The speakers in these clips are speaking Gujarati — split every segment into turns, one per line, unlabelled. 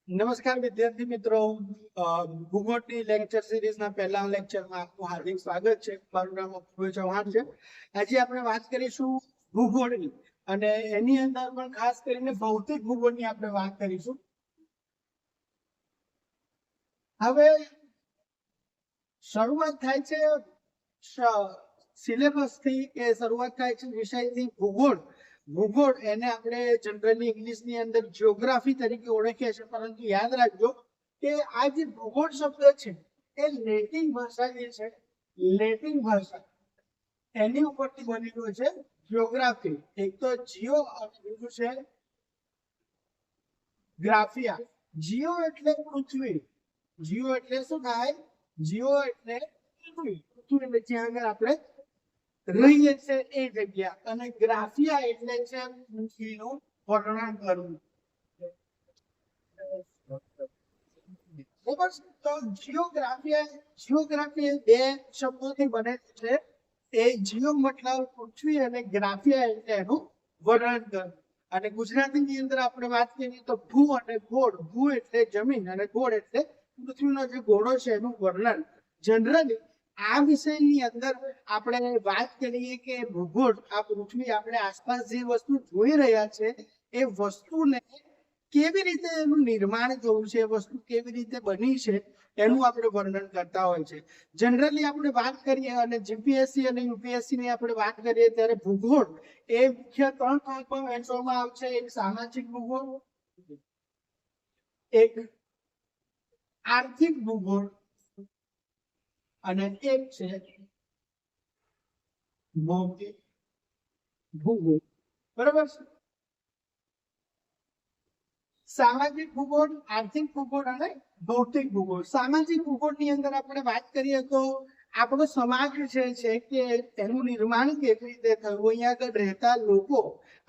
નમસ્કાર વિદ્યાર્થી મિત્રો, ભૂગોળની લેક્ચર સિરીઝના પહેલા લેક્ચરમાં આપનું હાર્દિક સ્વાગત છે. મારું નામ અપૂર્વ ચૌહાણ છે. આજે આપણે વાત કરીશું ભૂગોળની, અને એની અંદર પણ ખાસ કરીને ભૌતિક ભૂગોળની આપણે વાત કરીશું. હવે શરૂઆત થાય છે સિલેબસથી, કે શરૂઆત થાય છે વિષયથી ભૂગોળ. ભૂગોળ એને આપણે જનરલી ઇંગ્લિશની અંદર જીઓગ્રાફી તરીકે ઓળખીએ છીએ, પરંતુ યાદ રાખજો કે આ જે ભૂગોળ શબ્દ છે એ લેટિન ભાષા જે છે, લેટિન ભાષા એની ઉપરથી બનેલું છે જીઓગ્રાફી. એક તો જીઓ અને બીજું છે ગ્રાફિયા. જીઓ એટલે પૃથ્વી. જીઓ એટલે શું થાય? જીઓ એટલે પૃથ્વી. પૃથ્વી એટલે જ્યાં આગળ આપણે રહીએ છે એ જગ્યા. અને ગ્રાફિયા એટલે છે પૃથ્વીનું વર્ણન કરવું. તો જીઓગ્રાફી બે શબ્દોથી બને છે. એ જીઓ મતલબ પૃથ્વી અને ગ્રાફિયા એટલે એનું વર્ણન કરવું. અને ગુજરાતીની અંદર આપણે વાત કરીએ તો ભૂ અને ગોળ. ભૂ એટલે જમીન અને ગોળ એટલે પૃથ્વીનો જે ગોળો છે એનું વર્ણન. જનરલી આ વિષયની અંદર આપણે વાત કરીએ કે ભૂગોળ, આ પૃથ્વી આપણે આસપાસ જે વસ્તુ જોઈ રહ્યા છે એ વસ્તુને કેવી રીતે એનું નિર્માણ થયું છે, વસ્તુ કેવી રીતે બની છે એનું આપણે વર્ણન કરતા હોય છે. જનરલી આપણે વાત કરીએ અને જીપીએસસી અને યુપીએસસી ની આપણે વાત કરીએ ત્યારે ભૂગોળ એ મુખ્ય ત્રણ ભાગમાં વહેંચવામાં આવે છે. એક સામાજિક ભૂગોળ, એક આર્થિક ભૂગોળ અને એક છે ભૌતિક ભૂગોળ. બરાબર છે? સામાજિક ભૂગોળ, આર્થિક ભૂગોળ અને ભૌતિક ભૂગોળ. સામાજિક ભૂગોળની અંદર આપણે વાત કરીએ તો આપણો સમાજ છે કે એનું નિર્માણ કેવી રીતે થયું, અહીંયા આગળ રહેતા લોકો,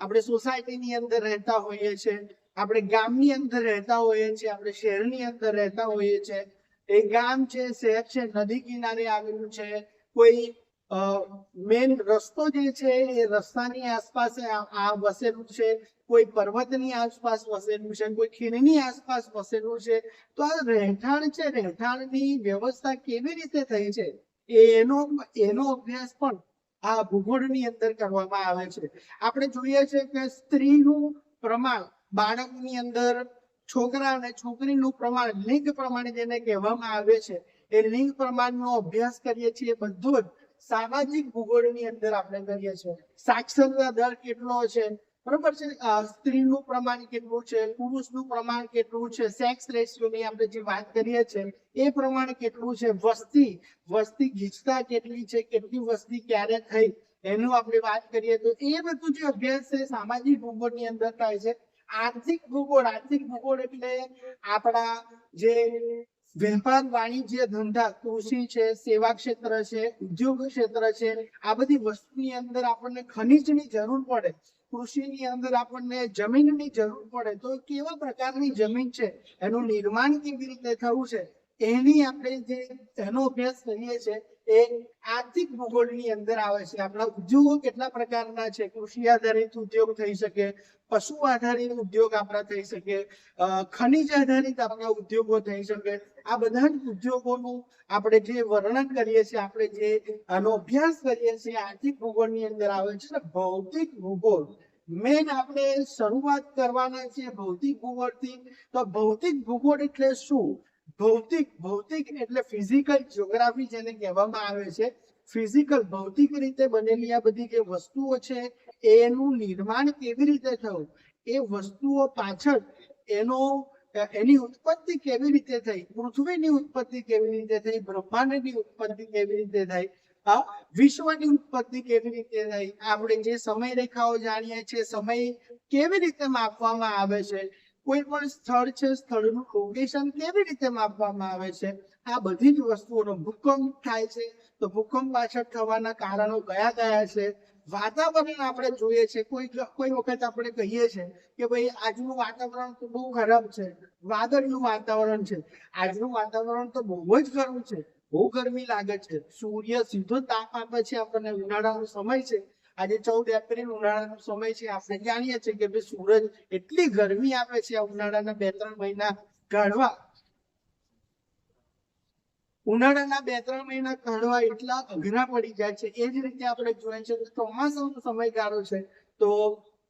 આપણે સોસાયટીની અંદર રહેતા હોઈએ છીએ, આપણે ગામની અંદર રહેતા હોઈએ છીએ, આપણે શહેરની અંદર રહેતા હોઈએ છીએ. એ ગામ છે, શહેર છે, નદી કિનારે આવેલું છે, કોઈ મેન રસ્તો જે છે એ રસ્તાની આસપાસ આ વસેલું છે, કોઈ પર્વતની આસપાસ વસેલું છે, કોઈ ખીણની આસપાસ વસેલું છે. તો આ રહેઠાણ છે, રહેઠાણની વ્યવસ્થા કેવી રીતે થઈ છે એનો અભ્યાસ પણ આ ભૂગોળની અંદર કરવામાં આવે છે. આપણે જોઈએ છે કે સ્ત્રીનું પ્રમાણ બાળકની અંદર, છોકરા અને છોકરીનું પ્રમાણ, લિંગ પ્રમાણે જેને કહેવામાં આવે છે, એ લિંગ પ્રમાણનો અભ્યાસ કરીએ છીએ. બધું જ સામાજિક ભૂગોળની અંદર આપણે કરીએ છીએ. સાક્ષરતા દર કેટલો છે, બરોબર છે, સ્ત્રીનું પ્રમાણ કેટલું છે, પુરુષનું પ્રમાણ કેટલું છે, સેક્સ રેશિયોની આપણે જે વાત કરીએ છીએ એ પ્રમાણ કેટલું છે, વસ્તી ગીચતા કેટલી છે, કેટલી વસ્તી ક્યારે થઈ એનું આપણે વાત કરીએ તો એ બધું જે અભ્યાસ છે સામાજિક ભૂગોળની અંદર થાય છે. આર્થિક ભૂગોળ, આર્થિક ભૂગોળ એટલે આપણા જે વેપાર, વાણિજ્ય, ધંધા, કૃષિ છે, સેવા ક્ષેત્ર છે, ઉદ્યોગ ક્ષેત્ર છે, આ બધી વસ્તુની અંદર આપણને ખનિજની જરૂર પડે, કૃષિની અંદર આપણને જમીનની જરૂર પડે, તો કેવા પ્રકારની જમીન છે, એનું નિર્માણ કેવી રીતે થયું છે, એની આપણે જે એનો અભ્યાસ કરીએ છીએ એ આર્થિક ભૂગોળની અંદર આવે છે. આપણા ઉદ્યોગો કેટલા પ્રકારના છે, કૃષિ આધારિત ઉદ્યોગ થઈ શકે, પશુ આધારિત ઉદ્યોગ આપણા થઈ શકે, ખનિજ આધારિત આપણા ઉદ્યોગો થઈ શકે. આ બધા જ ઉદ્યોગોનું આપણે જે વર્ણન કરીએ છીએ, આપણે જે આનો અભ્યાસ કરીએ છીએ આર્થિક ભૂગોળની અંદર આવે છે. ભૌતિક ભૂગોળ મેન આપણે શરૂઆત કરવાના છે ભૌતિક ભૂગોળથી. તો ભૌતિક ભૂગોળ એટલે શું? ભૌતિક એટલે ફિઝિકલ જીઓગ્રાફી જેને કહેવામાં આવે છે. ફિઝિકલ, ભૌતિક રીતે બનેલી આ બધી જે વસ્તુઓ છે એનું નિર્માણ કેવી રીતે થયું, એ વસ્તુઓ પાછળ એની ઉત્પત્તિ કેવી રીતે થઈ, પૃથ્વીની ઉત્પત્તિ કેવી રીતે થઈ, બ્રહ્માંડની ઉત્પત્તિ કેવી રીતે થઈ, વિશ્વની ઉત્પત્તિ કેવી રીતે થઈ, આપણે જે સમય રેખાઓ જાણીએ છીએ, સમય કેવી રીતે માપવામાં આવે છે, કોઈ પણ સ્થળ છે, સ્થળનું લોકેશન કેવી રીતે માપવામાં આવે છે, આ બધી જ વસ્તુઓનો. ભૂકંપ થાય છે તો ભૂકંપ પાછળ થવાના કારણો કયા કયા છે. વાતાવરણ આપણે જોઈએ છે, કોઈ વખત આપણે કહીએ છીએ કે ભાઈ આજનું વાતાવરણ તો બહુ ખરાબ છે, વાદળનું વાતાવરણ છે, આજનું વાતાવરણ તો બહુ જ ગરમ છે, બહુ ગરમી લાગે છે, સૂર્ય સીધો તાપ આપે છે આપણને, ઉનાળાનો સમય છે, આજે 14 એપ્રિલ ઉનાળાનો સમય છે, આપણે જાણીએ છીએ કે ભાઈ સૂરજ એટલી ગરમી આપે છે આ ઉનાળાના 2-3 મહિના કાઢવા ઉનાળાના 2-3 મહિના કાઢવા એટલા અઘરા પડી જાય છે. એ જ રીતે આપણે જોઈએ છે કે ચોમાસાનો સમયગાળો છે તો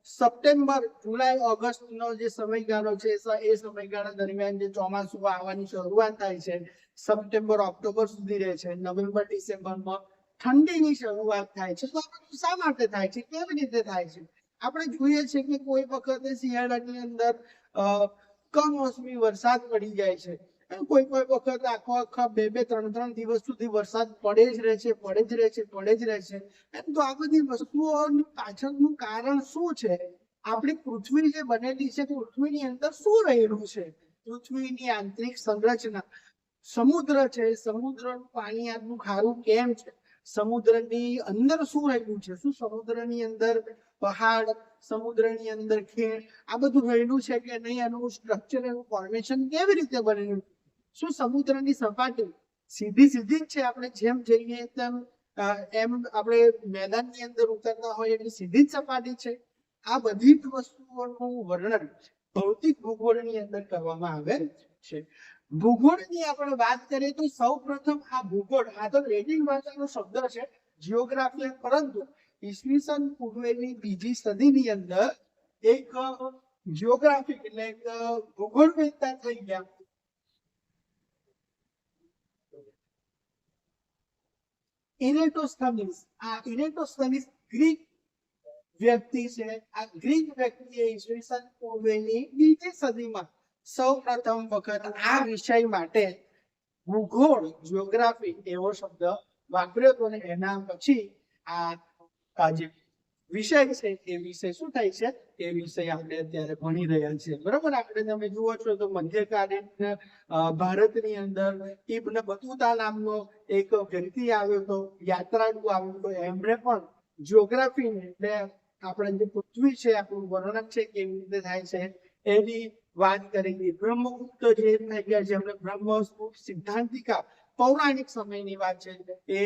સપ્ટેમ્બર, જુલાઈ, ઓગસ્ટ નો જે સમયગાળો છે એ સમયગાળા દરમિયાન જે ચોમાસું આવવાની શરૂઆત થાય છે સપ્ટેમ્બર ઓક્ટોબર સુધી રહે છે. નવેમ્બર ડિસેમ્બરમાં ઠંડીની શરૂઆત થાય છે. તો શા માટે થાય છે, કેવી રીતે થાય છે? આપણે જોઈએ છે કે કોઈ વખતે શિયાળાની અંદર કમોસમી વરસાદ પડી જાય છે. કોઈ વખત આખા 2-3 દિવસ સુધી વરસાદ પડે જ રહે છે. તો આ બધી વસ્તુઓની પાછળનું કારણ શું છે? આપણી પૃથ્વી જે બનેલી છે, પૃથ્વીની અંદર શું રહેલું છે? પૃથ્વીની આંતરિક સંરચના, સમુદ્ર છે, સમુદ્રનું પાણી આટલું ખારું કેમ છે? સમુદ્રની અંદર શું રહેલું છે? શું સમુદ્રની અંદર પહાડ, સમુદ્રની અંદર ખીણ આ બધું રહેલું છે કે નહીં? એનું સ્ટ્રક્ચર, એનું ફોર્મેશન કેવી રીતે બનેલું? શું સમુદ્રની સપાટી સીધી જ છે? આપણે જેમ જઈએ તેમ એમ આપણે મેદાનની અંદર ઉતરતા હોય એટલે સીધી જ સપાટી છે? આ બધી જ વસ્તુઓનું વર્ણન ભૌતિક ભૂગોળની અંદર કરવામાં આવે છે. ભૂગોળની આપણે વાત કરીએ તો સૌ પ્રથમ આ ભૂગોળ, આ તો લેટિન ભાષાનો શબ્દ છે જીઓગ્રાફી, પરંતુ ઈસવીસન પૂર્વેની 2જી સદીની અંદર એક જીઓગ્રાફી એટલે એક ભૂગોળવેત્તા થઈ ગયા ઇરેટોસ્થેનીસ. આ ઇરેટોસ્થેનીસ ગ્રીક વ્યક્તિ છે. આ ગ્રીક વ્યક્તિએ ઈસવીસન પૂર્વેની 2જી સદીમાં સૌ પ્રથમ વખત આ વિષય માટે ભૂગોળ, જીઓગ્રાફી એવો શબ્દ વાપર્યો હતો. અને એના પછી આ જે વિષય છે એ વિષય શું થાય છે? એ વિષય આપણે અત્યારે ભણી રહ્યા છીએ. બરોબર. આપણે તમે જુઓ છો તો મધ્યકાલીન ભારતની અંદર ઇબ્ન બતુતા નામનો એક વ્યક્તિ આવ્યો હતો, યાત્રાળુ આવ્યો હતો. એમણે પણ જીઓગ્રાફી એટલે આપણે જે પૃથ્વી છે, આપણું વર્ણન છે કેવી રીતે થાય છે એની વાત કરી. બ્રહ્મગુપ્ત જે થઈ ગયા છે, એમણે બ્રહ્મગુપ્ત સિદ્ધાંતિકા, પૌરાણિક સમયની વાત છે, એ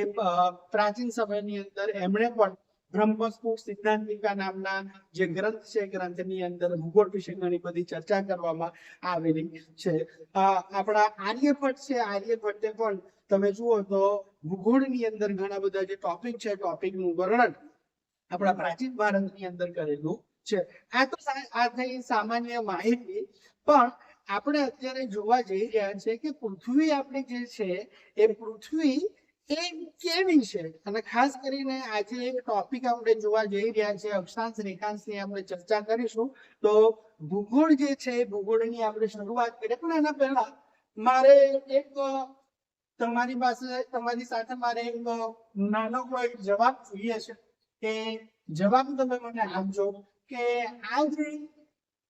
પ્રાચીન સમયની અંદર એમણે પણ બ્રહ્મગુપ્ત સિદ્ધાંતિકા નામના જે ગ્રંથ છે, ગ્રંથની અંદર ભૂગોળ વિશે ઘણી બધી ચર્ચા કરવામાં આવેલી છે. આપણા આર્યભટ્ટ છે, આર્યભટ્ટે પણ તમે જુઓ તો ભૂગોળની અંદર ઘણા બધા જે ટોપિક છે, ટોપિકનું વર્ણન આપણા પ્રાચીન ભારતની અંદર કરેલું છે. આ તો આ થઈ સામાન્ય માહિતી, પણ આપણે અત્યારે જોવા જઈ રહ્યા છે કે પૃથ્વી આપણી જે છે એ પૃથ્વી એ કેવી છે. અને ખાસ કરીને આજે એક ટોપિક આપણે જોવા જઈ રહ્યા છે, અક્ષાંશ રેખાંશની આપણે ચર્ચા કરીશું. તો ભૂગોળ જે છે, ભૂગોળની આપણે શરૂઆત કરીએ, પણ એના પહેલા મારે એક તમારી સાથે મારે એક નાનો કોઈ જવાબ જોઈએ છે કે જવાબ તમે મને આપજો કે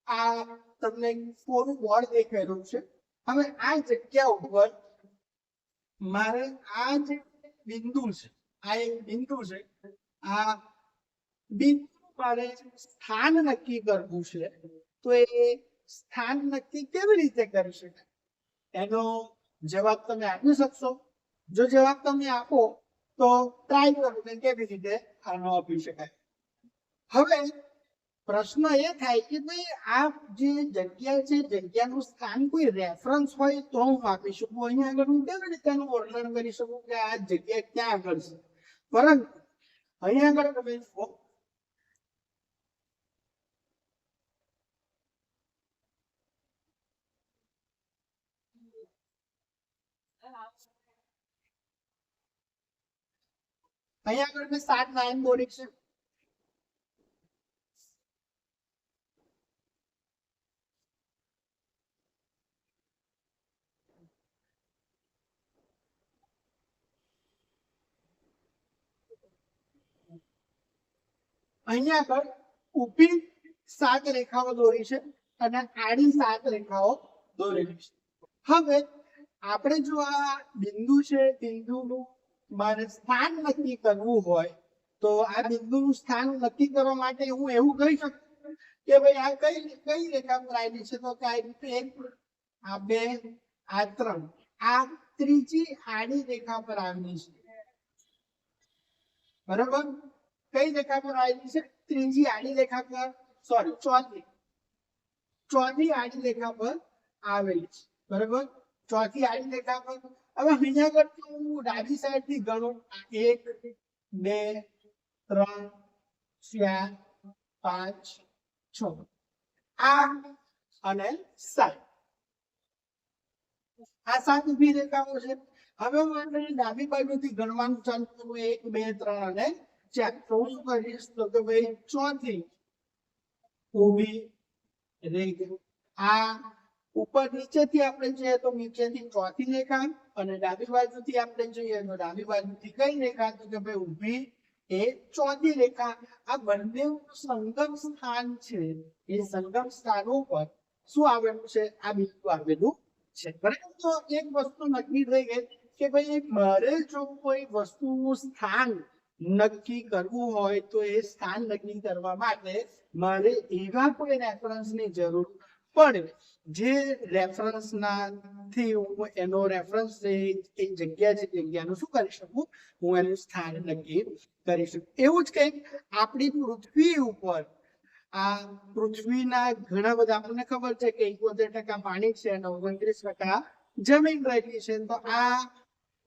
આ તમને કોરું બોર્ડ દેખાયેલું છે. હવે આ જગ્યા ઉપર મારે આ જે બિંદુ છે, આ એક બિંદુ છે, આ બિંદુ મારે સ્થાન નક્કી કરવું છે. તો એ સ્થાન નક્કી કેવી રીતે કરી શકાય? એનો જવાબ તમે આપી શકશો? જો જવાબ તમે આપો તો ટ્રાય કરો કે કેવી રીતે આનો આપી શકાય. હવે પ્રશ્ન એ થાય કે ભાઈ આ જે જગ્યા છે, જગ્યાનું સ્થાન કોઈ રેફરન્સ હોય તો હું આપી શકું. અહીંયા આગળ હું કેવી રીતે એનું વર્ણન કરી શકું કે આ જગ્યા ક્યાં આગળ છે? પરંતુ અહીંયા આગળ તમે જુઓ, અહીંયા આગળ મેં 7 લાઈન દોરી છે. અહીંયા આગળ ઊભી 7 રેખાઓ દોરી છે અને આડી 7 રેખાઓ દોરેલી છે. હવે આપણે જો આ બિંદુ છે, બિંદુનું મારે સ્થાન નક્કી કરવું હોય તો આ બિંદુનું સ્થાન નક્કી કરવા માટે હું એવું કહી શકું કે ભાઈ આ કઈ રેખા પર આવેલી છે? તો કે આ રીતે 1, આ 2, આ 3, આ ત્રીજી આડી રેખા પર આવેલી છે. બરાબર. કઈ રેખા પર આવેલી છે? ત્રીજી આડી રેખા પર, ચોથી આડી રેખા પર આવેલી છે. બરાબર, ચોથી આડી રેખા પર. હવે અહીંયા આગળ તો હું ડાબી સાઈડ થી ગણું, 1 2 3 4 5 6 આ અને 7, આ 7 ઊભી રેખાઓ છે. હવે મારે ડાબી બાજુથી ગણવાનું ચાલુ કરવું, 1 2 3 અને 4. તો હું શું કરીશ તો કે ભાઈ ચોથી ઊભી રેખા, આ ઉપર નીચેથી આપણે જોઈએ તો નીચેથી ચોથી રેખા, અને ડાબી બાજુથી આપણે જોઈએ તો ડાબી બાજુથી કઈ રેખા તો કે ભાઈ ઊભી એ ચોથી રેખા. આ બંને સંગમ સ્થાન છે. એ સંગમ સ્થાનો પર શું આવેલું છે? આ બિંદુ આવેલું છે. બરાબર, તો એક વસ્તુ નક્કી થઈ ગઈ કે ભાઈ મારે જો કોઈ વસ્તુનું સ્થાન નક્કી કરવું હોય તો એ સ્થાન નક્કી કરવા માટે મારે એવા કોઈ રેફરન્સની જરૂર પડે જે રેફરન્સના થી હું એનો રેફરન્સ એ જગ્યા છે જગ્યાનું શું કરી શકું, હું એનું સ્થાન નક્કી કરી શકું. એવું જ કંઈક આપણી પૃથ્વી ઉપર, આ પૃથ્વીના ઘણા બધા આપણને ખબર છે કે 71% પાણી છે અને 29% જમીન રહેલી છે. તો આ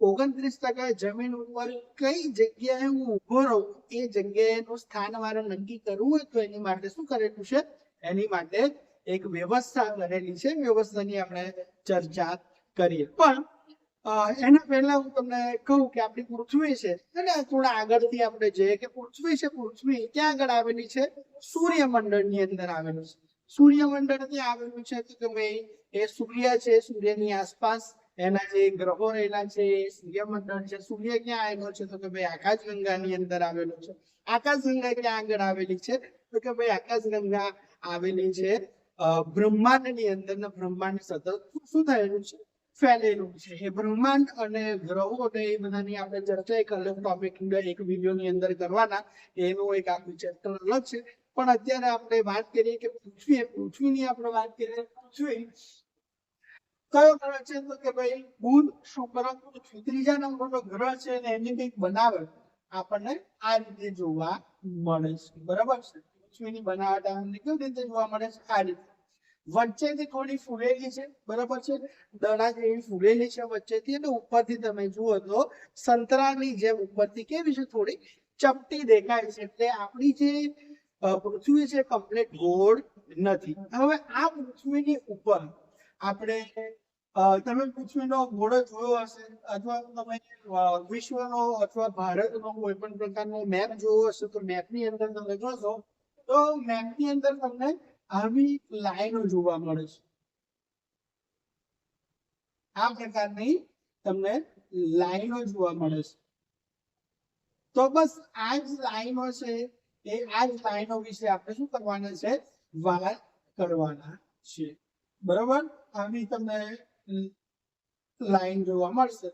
29% જમીન ઉપર કઈ જગ્યાએ હું ઉભો રહું, એ જગ્યાએનું સ્થાન મારે નક્કી કરવું હોય તો એની માટે શું કરેલું છે? એની માટે એક વ્યવસ્થા કરેલી છે. વ્યવસ્થાની આપણે ચર્ચા કરીએ. પણ એના પહેલા હું તમને કહું કે આપણી પૃથ્વી છે અને થોડા આગળથી આપણે જોઈએ કે પૃથ્વી છે, પૃથ્વી ક્યાં આગળ આવેલી છે? સૂર્યમંડળની અંદર આવેલું છે. સૂર્યમંડળ ક્યાં આવેલું છે તો કે ભાઈ એ સૂર્ય છે, સૂર્યની આસપાસ એના જે ગ્રહો રહેલા છે એ સૂર્યમંડળ છે. સૂર્ય ક્યાં આવેલો છે તો કે ભાઈ આકાશગંગાની અંદર આવેલો છે. આકાશગંગા ક્યાં આગળ આવેલી છે તો કે ભાઈ આકાશગંગા આવેલી છે બ્રહ્માંડની અંદર. ને બ્રહ્માંડ સતત શું થયેલું છે? ફેલેલું છે. એ બ્રહ્માંડ અને ગ્રહો ને એ બધાની આપણે ચર્ચા એક અલગ ટોપિક એક વિડીયોની અંદર કરવાના, એનું એક આખું ચેપ્ટર અલગ છે. પણ અત્યારે આપણે વાત કરીએ કે પૃથ્વીની આપણે વાત કરીએ. પૃથ્વી કયો ગ્રહ છે તો કે ભાઈ બુધ, શુક્ર, પૃથ્વી. ત્રીજા નંબરનો ગ્રહ છે અને એની કંઈક બનાવટ આપણને આ રીતે જોવા મળે છે. બરાબર છે, પૃથ્વીની બનાવટ આપણને કેવી રીતે જોવા મળે છે? આ રીતે વચ્ચેથી થોડી ફૂલેલી છે. બરાબર છે, દડા જેવી ફૂલેલી છે વચ્ચેથી, અને ઉપરથી તમે જુઓ તો સંતરાની જેમ ઉપરથી કેવી છે? થોડી ચપટી દેખાય છે. એટલે આપણી જે પૃથ્વી છે કમ્પ્લીટ ગોળ નથી. હવે આ પૃથ્વીની ઉપર આપણે તમે પૃથ્વીનો ગોળો જોયો હશે, અથવા તમે વિશ્વનો અથવા ભારતનો કોઈ પણ પ્રકારનો મેપ જોયો હશે, તો મેપની અંદર તમે જોશો તો મેપની અંદર તમને આવી લાઈનો જોવા મળે છે. આ પ્રકારની તમને લાઈનો જોવા મળે છે. તો બસ આ જ લાઈનો છે, એ આ જ લાઈનો વિશે આપણે શું કરવાના છે? વાત કરવાના છે. બરાબર, આવી તમને લાઈન જોવા મળશે.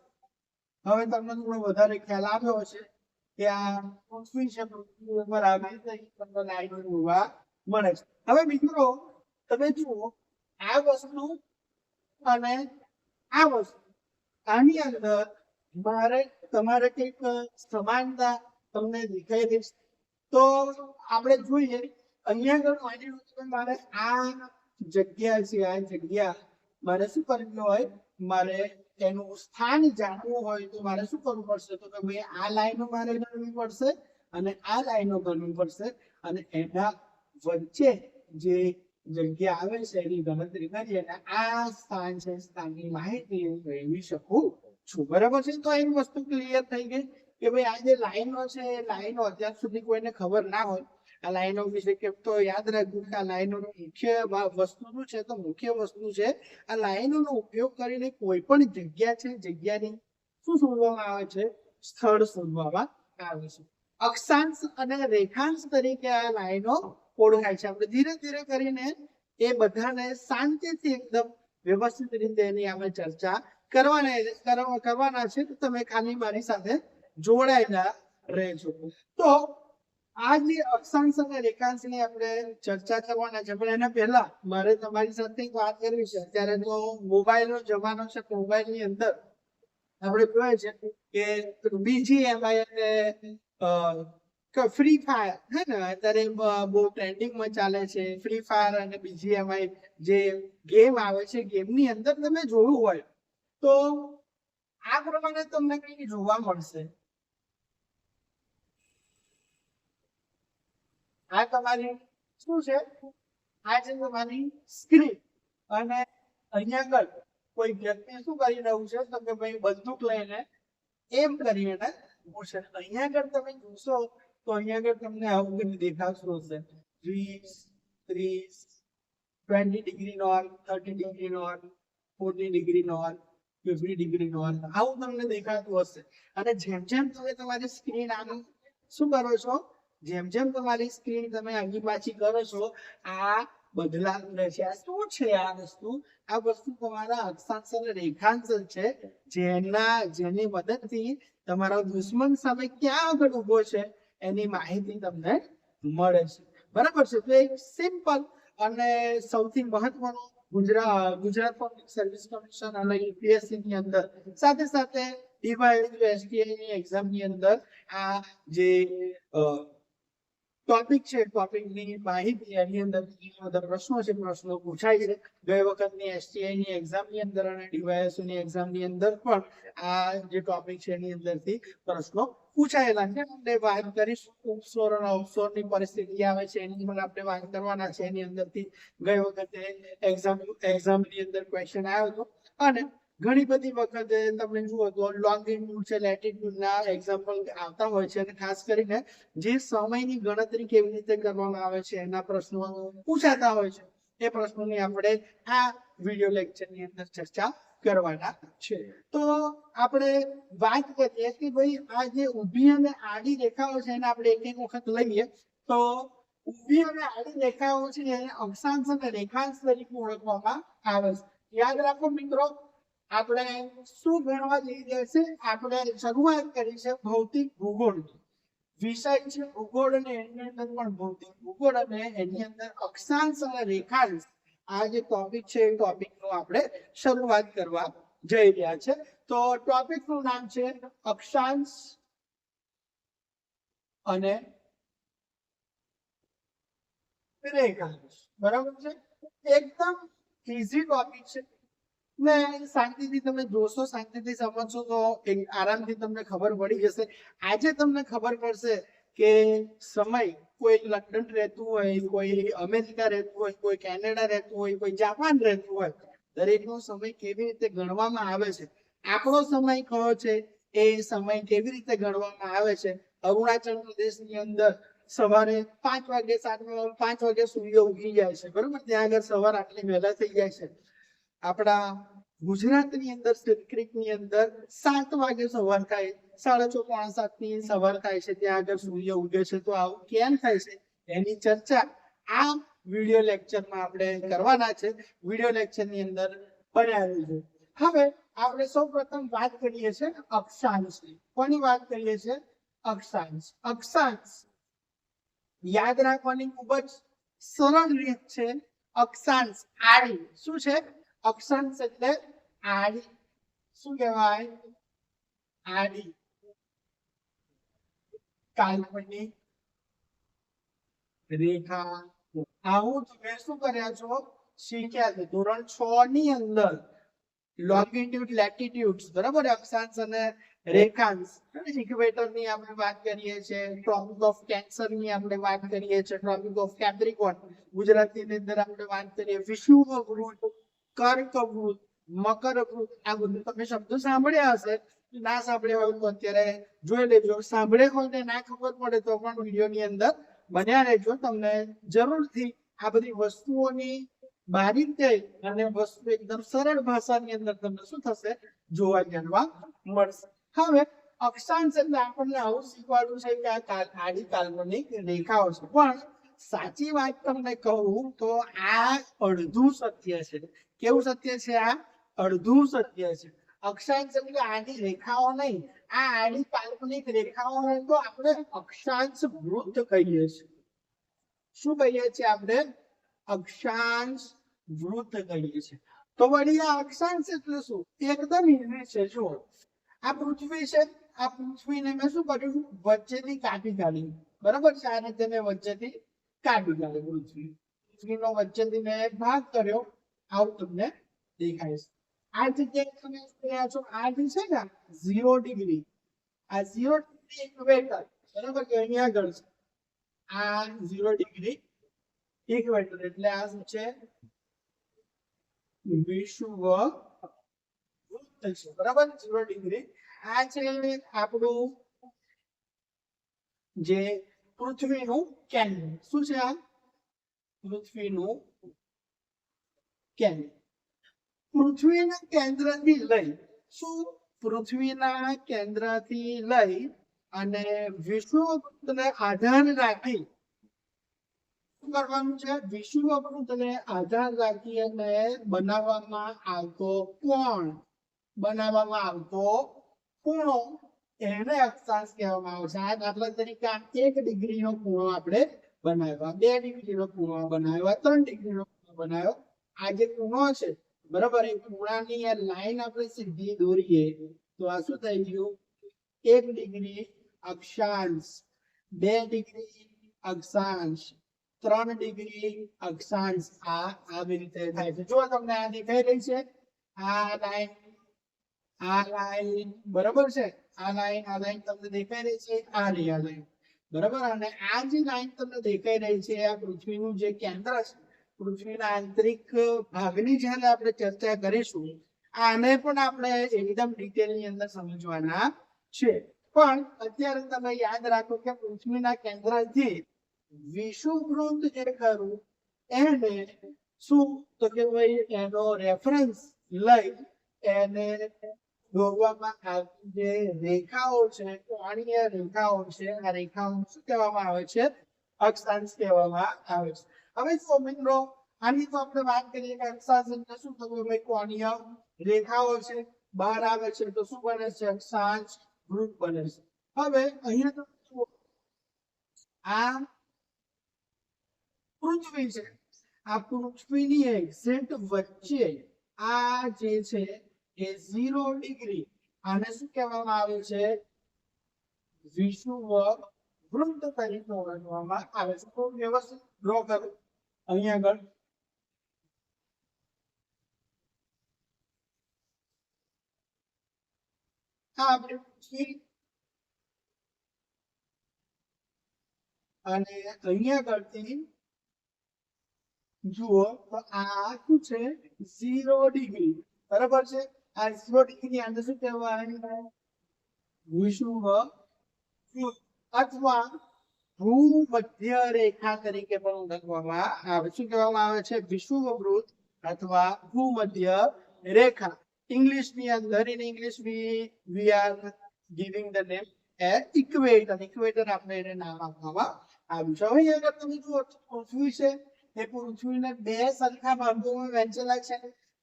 હવે તમને થોડો વધારે ખ્યાલ આવ્યો હશે કે આ પૃથ્વી છે, પૃથ્વી ઉપર આવી તમને લાઈનો જોવા મળે છે. હવે મિત્રો તમે જુઓ, આ વસ્તુ અને આ વસ્તુ, આની અંદર મારે તમારે કંઈક સમાનતા તમને દેખાઈ રહી. તો આપણે જોઈએ અહીંયા આગળ મારે આ જગ્યા છે, આ જગ્યા મારે શું કરવી હોય? મારે એનું સ્થાન જાણવું હોય તો મારે શું કરવું પડશે? તો કે ભાઈ આ લાઈનો મારે ગણવી પડશે અને આ લાઈનો ગણવી પડશે, અને એના વચ્ચે જે જગ્યા આવે છે એની ગણતરી કરી અને આ સ્થાન છે, સ્થાનની માહિતી મેળવી શકું છું. બરાબર છે, તો એક વસ્તુ ક્લિયર થઈ ગઈ કે ભાઈ આ જે લાઈનો છે એ લાઈનો અત્યાર સુધી કોઈને ખબર ના હોય. આ લાઈનો વિશે કેમ તો યાદ રાખવું કે આ લાઈનોનો મુખ્ય વસ્તુ શું છે? તો મુખ્ય વસ્તુ છે આ લાઈનોનો ઉપયોગ કરીને કોઈ પણ જગ્યા છે, જગ્યાની શું શોધવામાં આવે છે? સ્થળ શોધવામાં આવે છે. અક્ષાંશ અને રેખાંશ તરીકે આ લાઈનો ઓળખાય છે. આપણે ધીરે ધીરે કરીને એ બધાને શાંતિથી એકદમ વ્યવસ્થિત રીતે એની આપણે ચર્ચા કરવાના છે. તો તમે ખાલી મારી સાથે જોડાયેલા રહેજો. તો આ જે અક્ષાંશ અને રેખાંશની આપણે ચર્ચા કરવાના છે, પણ એના પહેલા મારે તમારી સાથે એક વાત કરવી છે. અત્યારે તો મોબાઈલનો જમાનો છે. મોબાઈલની અંદર આપણે જોઈએ છે કે BGMI અને ફ્રી ફાયર હે ને અત્યારે બહુ ટ્રેન્ડિંગમાં ચાલે છે ફ્રી ફાયર અને બીજીએમઆઈ જે ગેમ આવે છે ગેમની અંદર તમે જોયું હોય તો આ પ્રમાણે તમને કઈ જોવા મળશે આ તમારી શું છે આ છે તમારી સ્ક્રીન અને અહીંયા આગળ કોઈ વ્યક્તિ શું કરી રહ્યું છે તો કે ભાઈ બંદૂક લઈને એમ કરીને પૂછે અહીંયા આગળ તમે જોશો તો અહીંયા આગળ તમને આવું કંઈક દેખાતું હશે 20 30 20 degree north 30 degree north 40 degree north 50 degree north આવું તમને દેખાતું હશે અને જેમ જેમ તમે તમારી સ્ક્રીન આનું શું કરો છો જેમ જેમ તમારી સ્ક્રીન તમે આગી પાછી કરો છો આ બદલાતું રહે છે આ શું છે આ વસ્તુ તમારા અક્ષાંશ અને રેખાંશ છે જેની મદદથી તમારો દુશ્મન સામે ક્યાં આગળ ઉભો છે એની માહિતી તમને મળે છે બરાબર છે તો એક સિમ્પલ અને સૌથી મહત્વનું ગુજરાત પબ્લિક સર્વિસ કમિશન અને યુપીએસસી ની અંદર સાથે સાથે એસટીઆઈ ની એક્ઝામ ની અંદર આ જે ટોપિક છે ટોપિકની માહિતી એની અંદર પ્રશ્નો છે પ્રશ્નો પૂછાય છે ગઈ વખતની એસટીઆઈ ની એક્ઝામ ની અંદર અને ડીવાયએસઓ ની એક્ઝામ ની અંદર પણ આ જે ટોપિક છે એની અંદરથી પ્રશ્નો પૂછાયેલા છે આપણે વાત કરીશું ઉપસોર અને અવસોર ની પરિસ્થિતિ આવે છે એની પણ આપણે વાત કરવાના છે એની અંદરથી ગઈ વખતે એક્ઝામ ની અંદર ક્વેશ્ચન આવ્યો હતો અને ઘણી બધી વખતે તમે જુઓ તો લોંગિટ્યુડ છે લેટિટ્યુડ ના એક્ઝામ્પલ આવતા હોય છે અને ખાસ કરીને જે સમયની ગણતરી કેવી રીતે કરવામાં આવે છે એના પ્રશ્નો પૂછાતા હોય છે એ પ્રશ્નોની આપણે આ વિડિયો લેક્ચરની અંદર ચર્ચા કરવાના છે તો આપણે વાત કરીએ કે ભાઈ આ જે ઊભી અને આડી રેખાઓ છે એને આપણે એક વખત લઈએ તો ઊભી અને આડી રેખાઓ છે એને અક્ષાંશ અને રેખાંશ તરીકે ઓળખવામાં આવે છે યાદ રાખો મિત્રો આપણે શું ગણવા જઈ રહ્યા છે આપણે શરૂઆત કરી છે ભૌતિક ભૂગોળ વિષય છે ભૂગોળ અને એની અંદર પણ ભૌતિક ભૂગોળ અને એની અંદર અક્ષાંશ અને રેખાંશ આ જે ટોપિક છે એ ટોપિક નું આપણે શરૂઆત કરવા જઈ રહ્યા છે તો ટોપિક નું નામ છે અક્ષાંશ અને રેખાંશ બરાબર છે એકદમ ઈઝી ટોપિક છે ને શાંતિથી તમે જોશો શાંતિથી સમજશો તો આરામથી તમને ખબર પડી જશે આજે તમને ખબર પડશે કે સમય કોઈ લંડન રહેતું હોય કોઈ અમેરિકા રહેતું હોય કોઈ કેનેડા રહેતું હોય કોઈ જાપાન રહેતું હોય દરેકનો સમય કેવી રીતે ગણવામાં આવે છે આપણો સમય કયો છે એ સમય કેવી રીતે ગણવામાં આવે છે અરુણાચલ પ્રદેશની અંદર સવારે 5 વાગે 5 વાગે સૂર્ય ઉગી જાય છે બરોબર ત્યાં આગળ સવાર આટલી વહેલા થઈ જાય છે આપણા ગુજરાતની અંદર ક્રિકની અંદર 7 વાગે સવાર થાય 6:30 7 ની સવાર થાય છે ત્યાં આગળ સૂર્ય ઉગે છે તો આવું કેમ થાય છે એની ચર્ચા આ વિડિયો લેક્ચરમાં આપણે કરવાના છે વિડિયો લેક્ચરની અંદર બનાવેલું છે હવે આપણે સૌપ્રથમ વાત કરીએ છીએ અક્ષાંશની કોની વાત કરીએ છીએ અક્ષાંશ યાદ રાખવાની ખૂબ જ સરળ રીત છે અક્ષાંશ આડી શું છે અક્ષાંશ એટલે આડી શું કહેવાય આડી કાલ્પનિક રેખા આવું તમે શું કર્યા છો શીખ્યા છે ધોરણ 6 ની અંદર લોંગિટ્યુડ લેટિટ્યુડ બરાબર અક્ષાંશ અને રેખાંશ ઇક્વેટર ની આપણે વાત કરીએ છીએ ટ્રોપિક ઓફ કેન્સર ની આપણે વાત કરીએ છીએ ટ્રોપિક ઓફ કેપ્રિકોર્ન ગુજરાતી ની અંદર આપણે વાત કરીએ વિષુવવૃત્ત કર્કવૃત્ત મકરવૃત્ત આ બધું તમે શબ્દો સાંભળ્યા હશે ના સાંભળ્યા હોય તો અત્યારે જોઈ લેજો સાંભળે હોય ને ના ખબર પડે તો પણ વિડીયો ની અંદર બન્યા રહેજો તમને જરૂરથી આ બધી વસ્તુઓની બારીકે અને વસ્તુ એકદમ સરળ ભાષાની અંદર તમને શું થશે જોવા જાણવા મળશે હવે અક્ષાંશ એટલે આપણને આવું શીખવાડવું છે કે આ આડી કાલ્પનિક રેખાઓ છે પણ સાચી વાત તમને કહું તો આ અડધું સત્ય છે કેવું સત્ય છે આ અડધું સત્ય છે અક્ષાંશ એટલે આડી રેખાઓ નહીં આ આડી કાલ્પનિક રેખાઓને તો આપણે અક્ષાંશ વૃત્ત કહીએ છીએ શું કહીએ છીએ આપણે અક્ષાંશ વૃત્ત કહીએ છીએ તો વળી આ અક્ષાંશ એટલે શું એકદમ ઈઝી છે જો આ પૃથ્વી છે આ પૃથ્વીને મેં શું કર્યું વચ્ચેથી કાપી કાઢી બરાબર છે. આ રીતે મેં વચ્ચેથી કાઢી કાઢ્યું પૃથ્વીનો વચ્ચેથી મેં ભાગ કર્યો, આવું તમને દેખાય છે. આ જગ્યાએ તમે જોયા છો, આ જે છે ને 0 ડિગ્રી, આ 0 ડિગ્રી ઇક્વેટર, બરાબર કે અહીંયા આગળ છે આ 0 ડિગ્રી ઇક્વેટર, એટલે આ શું છે વિષુવવૃત્ત છે, બરાબર 0 ડિગ્રી. આ છે આપણું જે પૃથ્વીનું કેન્દ્ર. શું છે આ? પૃથ્વીનું કેન્દ્ર. પૃથ્વીના કેન્દ્રથી લઈ શું પૃથ્વીના કેન્દ્રથી લઈ અને વિષુવવૃત્તને આધાર રાખી શું કરવાનું છે? વિષુવવૃત્તને આધાર રાખી અને બનાવવામાં આવતો કોણ, બનાવવામાં આવતો ખૂણો, એને અક્ષાંશ કહેવામાં આવે છે. આ દાખલા તરીકે 1 ડિગ્રીનો ખૂણો આપણે બનાવ્યો, 2 ડિગ્રીનો ખૂણો બનાવ્યો, 3 ડિગ્રીનો ખૂણો બનાવ્યો. આ જે ખૂણો છે, બરાબર, એ ખૂણાની આ લાઈન આપણે સીધી દોરીએ તો આ શું થઈ ગયું? 1 ડિગ્રી અક્ષાંશ, 2 ડિગ્રી અક્ષાંશ, 3 ડિગ્રી અક્ષાંશ. આ આવી રીતે થાય છે. જો તમને આ દેખાઈ રહી છે, આ લાઈન બરાબર છે, આ લાઈન તમને દેખાઈ રહી છે, આ લાઈન બરાબર. અને આ જે લાઈન તમને દેખાઈ રહી છે, આ પૃથ્વીનું જે કેન્દ્ર છે, પૃથ્વીના આંતરિક ભાગની જ્યારે આપણે ચર્ચા કરીશું, આને પણ આપણે એકદમ ડિટેલની અંદર સમજવાના છે. પણ અત્યારે તમે યાદ રાખો કે પૃથ્વીના કેન્દ્રથી વિષુવવૃત્ત જે ખરું એને શું તો કે ભાઈ એનો રેફરન્સ લઈ એને દોરવામાં આવતી જે રેખાઓ છે, કોણીય રેખાઓ છે, આ રેખાઓ શું કહેવામાં આવે છે? અક્ષાંશ કહેવામાં આવે છે. હવે જો મિત્રો આની તો આપણે વાત કરીએ કે અક્ષાંશ એટલે શું થતું? ભાઈ કોણીય રેખાઓ છે, બહાર આવે છે તો શું બને છે? અક્ષાંશ વૃત્ત બને છે. હવે અહીંયા તો આ પૃથ્વી છે, આ પૃથ્વીની એક્ઝેક્ટ વચ્ચે આ જે છે એ 0 ડિગ્રી, આને શું કહેવામાં આવે છે? વિષુવવૃત્ત તરીકે ઓળખવામાં આવે છે. તો વ્યવસ્થિત ડ્રો કરો અહીંયા આગળ. આ આપણે પૃથ્વી અને અહીંયા આગળથી જુઓ તો આ શું છે? 0 ડિગ્રી, બરાબર છે. આ 0 ડિગ્રી આને શું કહેવાય? વિષુવવૃત્ત અથવા ભૂમધ્ય રેખા તરીકે પણ ઓળખવામાં આવે. શું કહેવામાં આવે છે? વિષુવવૃત્ત અથવા ભૂમધ્ય રેખા. ઇંગ્લિશની અંદર in English we are giving the name equator. Equator આપણે એને નામ આપવામાં આવ્યું છે. હવે અહીંયા તમે જુઓ પૃથ્વી છે, એ પૃથ્વીને 2 સરખા ભાગોમાં વહેંચેલા છે,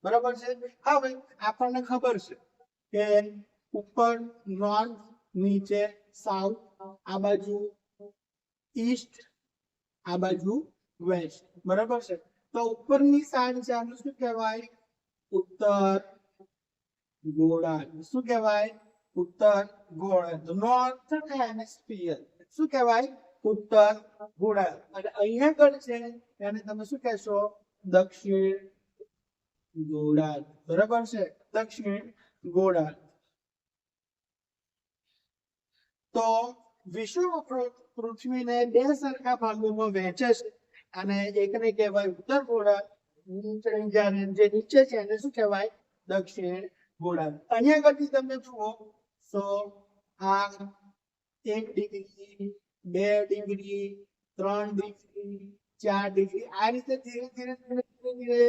બરાબર છે. હવે આપણને ખબર છે કે ઉપર નોર્થ, નીચે સાઉથ, આ બાજુ ઈસ્ટ, આ બાજુ વેસ્ટ, બરાબર છે. તો ઉપરની સાઈડ છે આનું શું કહેવાય? ઉત્તર ગોળાર્ધ. શું કહેવાય? ઉત્તર ગોળાર્ધ. નોર્થ હેમિસ્ફિયર શું કહેવાય? ઉત્તર ગોળાર્ધ. અને અહીંયા આગળ છે એને તમે શું કહેશો? દક્ષિણ ગોળાર્ધ, બરાબર છે, દક્ષિણ ગોળાર્ધ. તો વિષુવવૃત્ત પૃથ્વીને 2 સરખા ભાગોમાં વહેંચે છે અને એકને કહેવાય ઉત્તર ગોળાર્ધ, જે નીચે છે એને શું કહેવાય? દક્ષિણ ગોળાર્ધ. અહીંયા આગળથી તમે જુઓ તો આ 1 ડિગ્રી, 2 ડિગ્રી, 3 ડિગ્રી, 4 ડિગ્રી, આ રીતે ધીરે ધીરે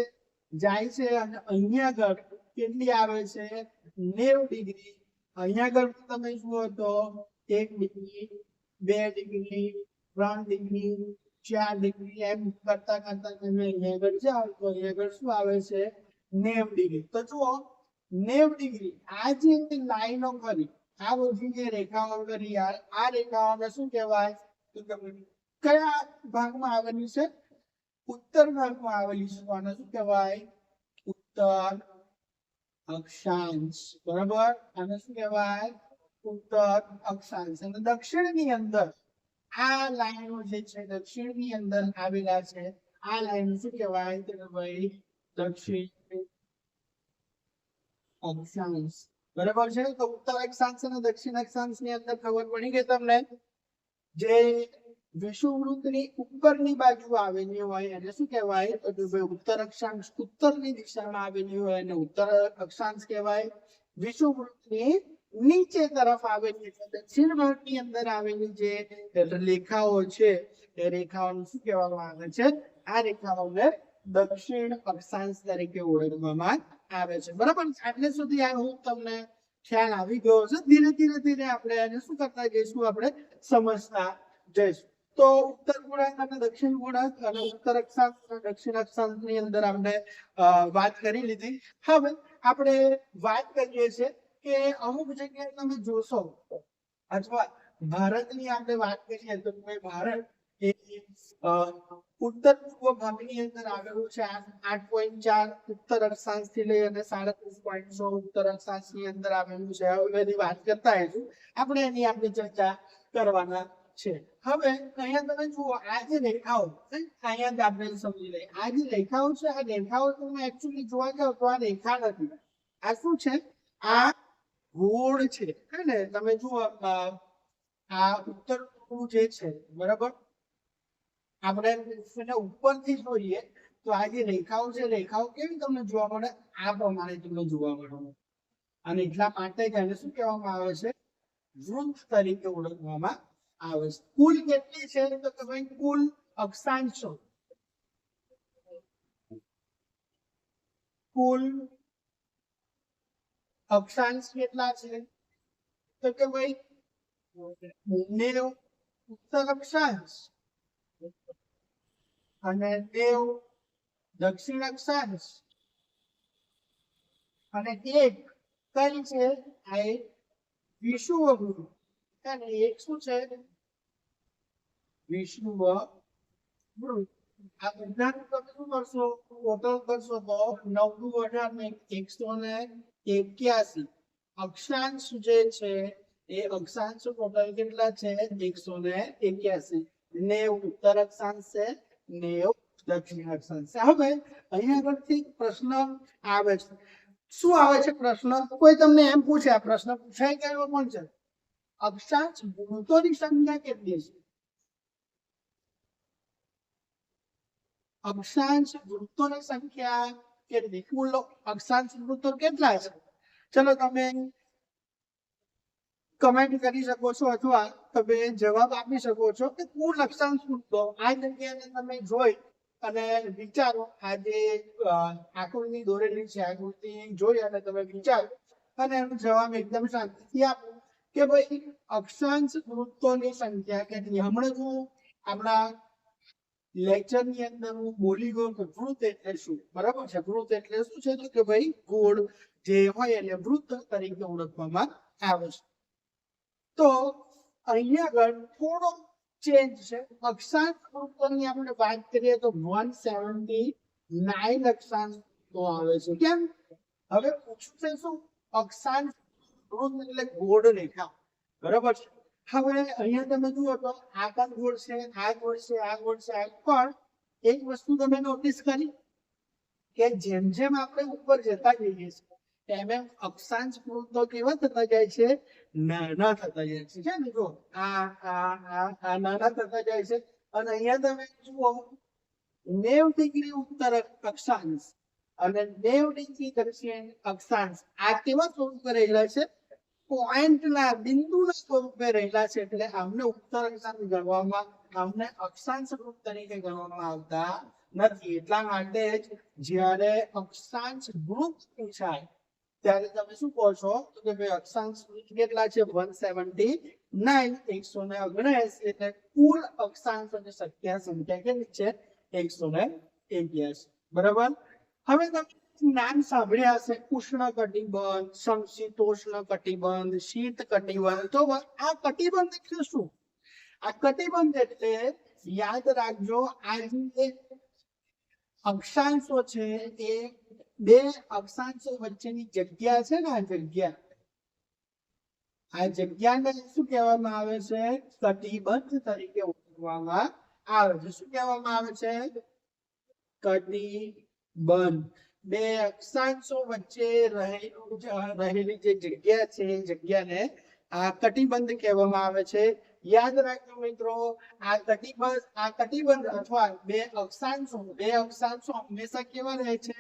જાય છે. અને અહીંયા આગળ કેટલી આવે છે? 90 ડિગ્રી. અહીંયા આગળ તમે જુઓ તો 1 ડિગ્રી, 2 ડિગ્રી, 3 ડિગ્રી, 4 ડિગ્રી, એમ કરતા કરતા તમે અહીંયા આગળ જાઓ તો અહીંયા આગળ શું આવે છે? 90 ડિગ્રી. તો જુઓ 90 ડિગ્રી આ જે લાઈનો કરી, આ બધી જે રેખાઓ કરી, આ રેખાઓને શું કહેવાય? કયા ભાગમાં આવેલી છે? ઉત્તર ભાગમાં આવેલી છે. આને શું કહેવાય? ઉત્તર અક્ષાંશ, બરાબર. આને શું કહેવાય? ઉત્તર અક્ષાંશ. અને દક્ષિણની અંદર આ લાઈનો જે છે દક્ષિણની અંદર આવેલા છે, આ લાઈન શું કહેવાય તો ભાઈ દક્ષિણ અક્ષાંશ. બરાબર છે. તો ઉત્તર અક્ષાંશ અને દક્ષિણ અક્ષાંશ ની અંદર ખબર પડી ગઈ તમને. જે વિષુવવૃત્તની ઉપરની બાજુ આવેલી હોય એને શું કહેવાય તો ભાઈ ઉત્તર અક્ષાંશ ઉત્તરની દિશામાં આવેલી હોય અને ઉત્તર અક્ષાંશ કહેવાય. વિષુવવૃત્તની નીચે તરફ આવેલી એટલે દક્ષિણ ભાગની અંદર આવેલી જે રેખાઓ છે એ રેખાઓને શું કહેવામાં આવે છે? આ રેખાઓને દક્ષિણ અક્ષાંશ તરીકે ઓળખવામાં આવે છે. બરાબર. આટલે સુધી આ હું તમને ખ્યાલ આવી ગયો છે. ધીરે ધીરે આપણે એને શું કરતા જઈશું, આપણે સમજતા જઈશું. તો ઉત્તર ગોળાર્ધ અને દક્ષિણ ગોળાર્ધ અને ઉત્તર અક્ષાંશ અને દક્ષિણ અક્ષાંશ ની અંદર આપણે વાત કરી લીધી. હવે આપણે વાત કરીએ છીએ કે અમુક જગ્યાએ તમે જોશો અથવા ભારતની આપણે વાત કરીએ તો ભારત એ ઉત્તર પૂર્વ ભાગની અંદર આવેલું છે. 8.4 ઉત્તર અક્ષાંશ થી લઈ અને 37.6 ઉત્તર અક્ષાંશ ની અંદર આવેલું છે. હવે વાત કરતા હશું આપણે એની આપણી ચર્ચા કરવાના છે. હવે અહીંયા તમે જુઓ આ જે રેખાઓ અહીંયા જ આપણે સમજી લઈએ. આ જે રેખાઓ છે આ રેખાઓ તમે એકચ્યુઅલી જોવા જાવ તો આ રેખા નથી. આ શું છે? આ ગોળ છે. હે ને? તમે જુઓ આ ઉત્તર પૂર્વ જે છે બરાબર, આપણે ઉપરથી જોઈએ તો આ જે રેખાઓ છે રેખાઓ કેવી તમને જોવા મળે? આ પ્રમાણે તમને જોવા મળે. અને એટલા માટે જ એને શું કહેવામાં આવે છે? વૃત્ત તરીકે ઓળખવામાં આવે છે. કુલ કેટલી છે તો કે ભાઈ કુલ અક્ષાંશો, કુલ અક્ષાંશ કેટલા છે તો કે ભાઈ 90 ઉત્તર અક્ષાંશ અને 90 દક્ષિણ અક્ષાંશ અને એક કઈ છે? આ એક વિષુવવૃત્ત અને એક શું છે? વિષુવવૃત્ત. આ બધાનું તમે શું કરશો? ટોટલ કરશો તો 9,181 અક્ષાંશ જે છે એ અક્ષાંશ ટોટલ કેટલા છે? 181. 90 ઉત્તર અક્ષાંશ છે, 90 દક્ષિણ અક્ષાંશ છે. હવે અહીંયા આગળથી પ્રશ્ન આવે છે. શું આવે છે પ્રશ્ન? કોઈ તમને એમ પૂછે, આ પ્રશ્ન પૂછાય કે એવો કોણ છે? અક્ષાંશ વૃત્તોની સંખ્યા કેટલી છે? અક્ષાંશ વૃત્તોની સંખ્યા કેટલી? કુલ અક્ષાંશ વૃત્તો કેટલા છે? ચલો તમે કમેન્ટ કરી શકો છો અથવા તમે જવાબ આપી શકો છો કે કુલ અક્ષાંશ વૃત્તો. આ જગ્યાને તમે જોઈ અને વિચારો. આ જે આકૃતિ દોરેલી છે આકૃતિ જોઈ અને તમે વિચારો અને એનો જવાબ એકદમ શાંતિથી આપો કે ભાઈ અક્ષાંશ વૃત્તોની સંખ્યા કેટલી. હમણાં હું આપણા લેક્ચર ની અંદર હું બોલી ગયો કે વૃત્ત એટલે શું? બરાબર છે. વૃત્ત એટલે શું છે તો કે ભાઈ ગોળ જે હોય એને વૃત્ત તરીકે ઓળખવામાં આવે છે. તો અહીંયા આગળ થોડો ચેન્જ છે. અક્ષાંશ વૃત્તોની આપણે વાત કરીએ તો 179 અક્ષાંશ વૃત્તો આવે છે. કેમ? હવે પૂછવું છે શું? અક્ષાંશ વૃત્ત એટલે ગોળ રેખા. બરાબર છે. હવે અહીંયા તમે જુઓ તો આ પણ ગોળ છે, આ ગોળ છે, આ ગોળ છે. પણ એક વસ્તુ તમે નોટિસ કરી કે જેમ જેમ આપણે ઉપર જતા જઈએ છીએ તેમ એમ અક્ષાંશ વૃત્તો કેવા થતા જાય છે? નાના થતા જાય છે. ને જો આ નાના થતા જાય છે. અને અહીંયા તમે જુઓ 90 ડિગ્રી ઉત્તર અક્ષાંશ અને 90 ડિગ્રી દક્ષિણ અક્ષાંશ આ કેવા સ્વરૂપે રહેલા છે? પોઈન્ટના બિંદુના સ્વરૂપે રહેલા છે. એટલે આમને ઉત્તર અક્ષાંશ ગણવામાં, આમને અક્ષાંશ વૃત્ત તરીકે ગણવામાં આવતા નથી. એટલા માટે જ જ્યારે અક્ષાંશ વૃત્ત પૂછાય ત્યારે તમે શું કહો છો તો કે ભાઈ અક્ષાંશ વૃત્ત કેટલા છે? 179 179 એટલે કુલ અક્ષાંશોની સંખ્યા કેટલી છે? 181. બરાબર. હવે તમે નામ સાંભળ્યા હશે ઉષ્ણ કટિબંધ, સમશીતોષ્ણ કટિબંધ, શીત કટિબંધ. તો આ કટિબંધ એટલે શું? આ કટિબંધ એટલે યાદ રાખજો આ જે અક્ષાંશો છે એ બે અક્ષાંશો વચ્ચેની જગ્યા છે ને, આ જગ્યા આ જગ્યાને શું કહેવામાં આવે છે? કટિબંધ તરીકે ઓળખવામાં આવે છે. શું કહેવામાં આવે છે? કટિબંધ. બે અક્ષાંશો વચ્ચે રહેલી જે જગ્યા છે એ જગ્યાને આ કટિબંધ કહેવામાં આવે છે. યાદ રાખજો મિત્રો, આ કટિબંધ અથવા બે અક્ષાંશો હંમેશા કેવા રહે છે?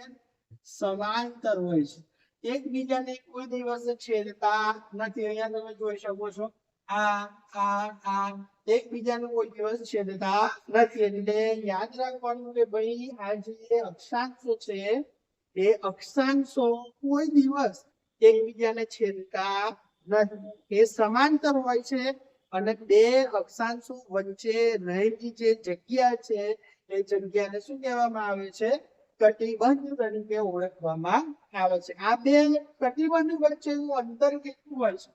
સમાંતર હોય છે. એકબીજાને કોઈ દિવસ છેદતા નથી. અહીંયા તમે જોઈ શકો છો, આ એકબીજાને કોઈ દિવસ છેદતા નથી. એટલે યાદ રાખવાનું કે ભાઈ આ જે અક્ષાંશો છે એ અક્ષાંશો કોઈ દિવસ એકબીજાને છેદતા નથી. એ સમાંતર હોય છે અને બે અક્ષાંશો વચ્ચે રહેલી જે જગ્યા છે એ જગ્યાને શું કહેવામાં આવે છે? કટિબંધ તરીકે ઓળખવામાં આવે છે. આ બે કટિબંધ વચ્ચેનું અંતર કેટલું હોય છે?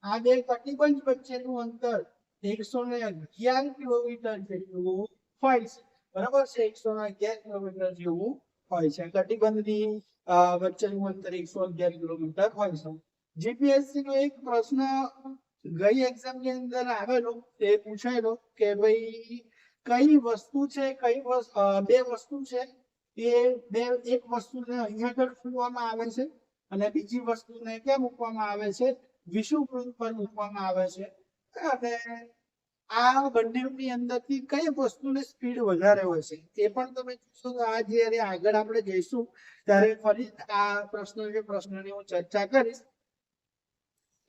આ બે કટિબંધ વચ્ચેનું અંતર 111 કિલોમીટર જેટલું હોય છે. બરાબર છે? 111 કિલોમીટર જેવું હોય છે. કટિબંધની વચ્ચેનું અંતર 111 કિલોમીટર હોય છે. જીપીએસસી નો એક પ્રશ્ન ગઈ એક્ઝામ ની અંદર આવેલો, તે પૂછાયેલો કે ભાઈ કઈ વસ્તુ છે, બે વસ્તુ છે, એ એક વસ્તુને અહીંયા આગળ મૂકવામાં આવે છે અને બીજી વસ્તુને ક્યાં મૂકવામાં આવે છે? વિષુવવૃત્ત પર મૂકવામાં આવે છે. અને આ બંનેની અંદરથી કઈ વસ્તુની સ્પીડ વધારે હોય છે એ પણ તમે જોશો. તો આ જ્યારે આગળ આપણે જઈશું ત્યારે ફરી આ પ્રશ્નની હું ચર્ચા કરીશ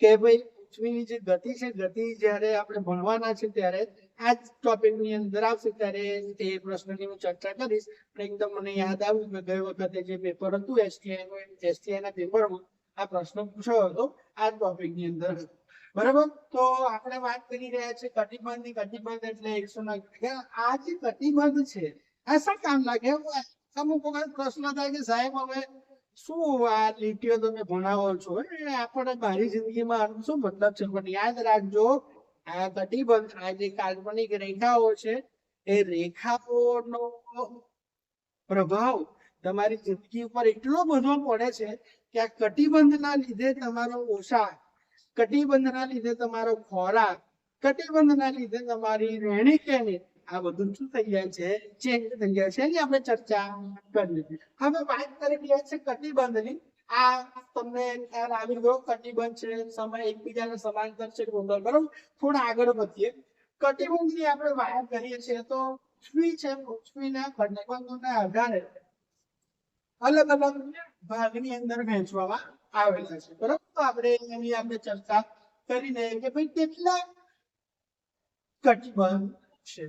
કે ભાઈ પૃથ્વીની જે ગતિ છે, ગતિ જ્યારે આપણે ભણવાના છે ત્યારે આ જ ટોપિકની અંદર આવશે ત્યારે તે પ્રશ્નની હું ચર્ચા કરીશ. એકદમ મને યાદ આવ્યું કે ગઈ વખતે જે પેપર હતું એસટીઆઈ ના પેપરમાં આ પ્રશ્ન પૂછાયો હતો આ ટોપિકની અંદર. બરાબર, તો આપણે વાત કરી રહ્યા છીએ કટિબંધની. કટિબંધ એટલે 100 આ જે કટિબંધ છે આ શું કામ લાગે? અમુક વખત પ્રશ્ન થાય કે સાહેબ હવે શું આ લીટીઓ તમે ભણાવો છો, આપણે મારી જિંદગીમાં શું મતલબ છે? પણ યાદ રાખજો, આ કટિબંધ, આ જે કાલ્પનિક રેખાઓ છે એ રેખાઓનો પ્રભાવ તમારી જિંદગી ઉપર એટલો બધો પડે છે કે આ કટિબંધના લીધે તમારો પોશાક, કટિબંધના લીધે તમારો ખોરાક, કટિબંધના લીધે તમારી રહેણી કહેણી, આ બધું શું થઈ જાય છે? ચેન્જ થઈ જાય છે. એની આપણે ચર્ચા કરી. હવે વાત કરી રહ્યા છે કટિબંધની. આ તમને ખ્યાલ આવી ગયો, કટિબંધ છે, સમય એકબીજાને સમાંતર છે ટોટલ. બરાબર, થોડા આગળ વધીએ. કટિબંધની આપણે વાત કરીએ છીએ તો પૃથ્વી છે, પૃથ્વીના કટિબંધોના આધારે અલગ અલગ ભાગની અંદર વહેંચવામાં આવેલા છે. બરાબર, તો આપણે ચર્ચા કરી લઈએ કે ભાઈ કેટલા કટિબંધ છે.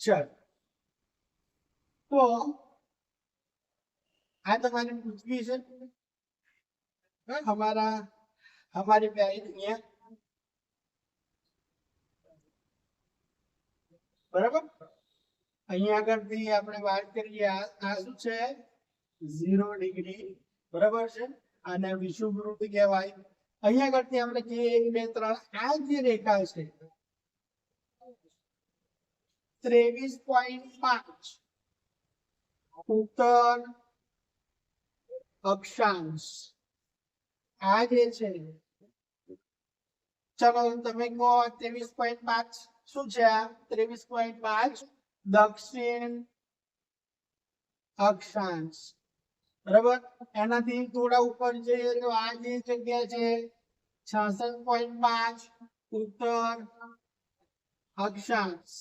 ચાલો, તો આ તમારી પૃથ્વી છે, हमारी प्यारी दुनिया. બરાબર, અહીંયા આગળથી આપણે વાત કરીએ, આ શું છે? 0 ડિગ્રી. બરાબર છે, આને વિષુવવૃત્ત કહેવાય. અહીંયા આગળથી આપણે જે 1 2 3 આ જે રેખા છે 23.5 ઉત્તર અક્ષાંશ આ જે છે, ચલો તમે કહો 23.5 શું છે? આ 23.5 દક્ષિણ અક્ષાંશ. બરાબર, એનાથી થોડા ઉપર જઈએ તો આ જે જગ્યા છે 66.5 ઉત્તર અક્ષાંશ.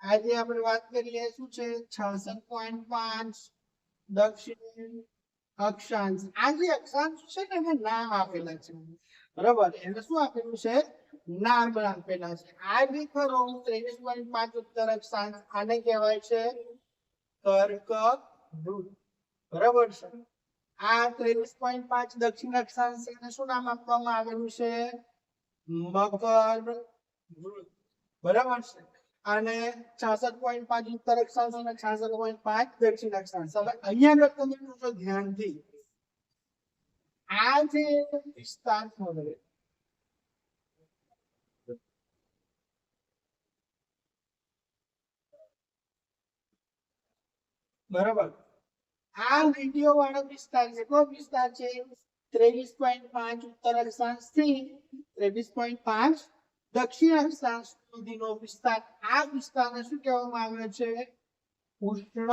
આજે આપણે વાત કરીએ શું છે? 66.5 દક્ષિણ અક્ષાંશ. આ જે અક્ષાંશ છે ને એને નામ આપેલા છે. બરાબર, એને શું આપેલું છે? નામ આપેલા છે. આ જે ખરો 23.5 ઉત્તર અક્ષાંશ, આને કહેવાય છે કર્કવૃત્ત. બરાબર છે, આ 23.5 દક્ષિણ અક્ષાંશ એને શું નામ આપવામાં આવેલું છે? મકરવૃત્ત. બરાબર છે, અને 66.5 ઉત્તર અક્ષાંશ અને 66.5 દક્ષિણ અક્ષાંશ. હવે અહીંયા આગળ તમે જોશો ધ્યાનથી, આ જે વિસ્તાર છે બરાબર. આ વિડીયો વાળો વિસ્તાર છે, કયો વિસ્તાર છે? 23.5 ઉત્તર અક્ષાંશ થી 23.5 દક્ષિણ અક્ષાંશ સુધીનો વિસ્તાર. આ વિસ્તારને શું કહેવામાં આવે છે? ઉષ્ણ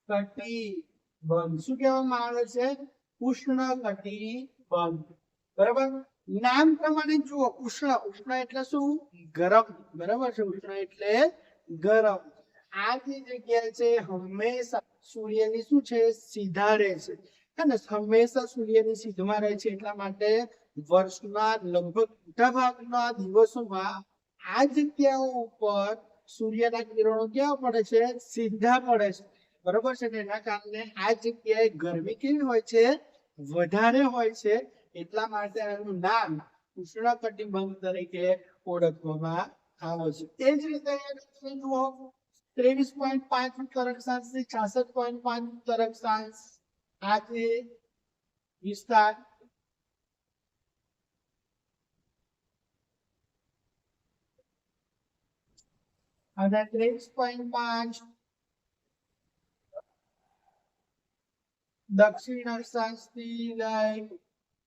કટિબંધ. શું કહેવામાં આવે છે? ઉષ્ણ કટિબંધ. બરાબર. નામ પ્રમાણે જુઓ, ઉષ્ણ એટલે શું? ગરમ. બરાબર છે. ઉષ્ણ એટલે ગરમ. આ જે જગ્યા છે હંમેશા સૂર્યની શું છે? સીધા રહે છે, અને હંમેશા સૂર્યની સીધમાં રહે છે. એટલા માટે વર્ષના લગભગ મોટા ભાગના દિવસોમાં આ જગ્યાઓ ઉપર સૂર્યના કિરણો કેવા પડે છે? સીધા પડે છે. બરોબર છે. એના કારણે આ જગ્યાએ ગરમી કેવી હોય છે? વધારે હોય છે. એટલા માટે આનું નામ ઉષ્ણકટિબંધ તરીકે ઓળખવામાં આવે છે. તે જ રીતે જુઓ, 23.5 ઉત્તર અક્ષાંશ થી 66.5 ઉત્તર અક્ષાંશ આ જે વિસ્તાર. અને 23.5 દક્ષિણ અક્ષાંશ થી લઈ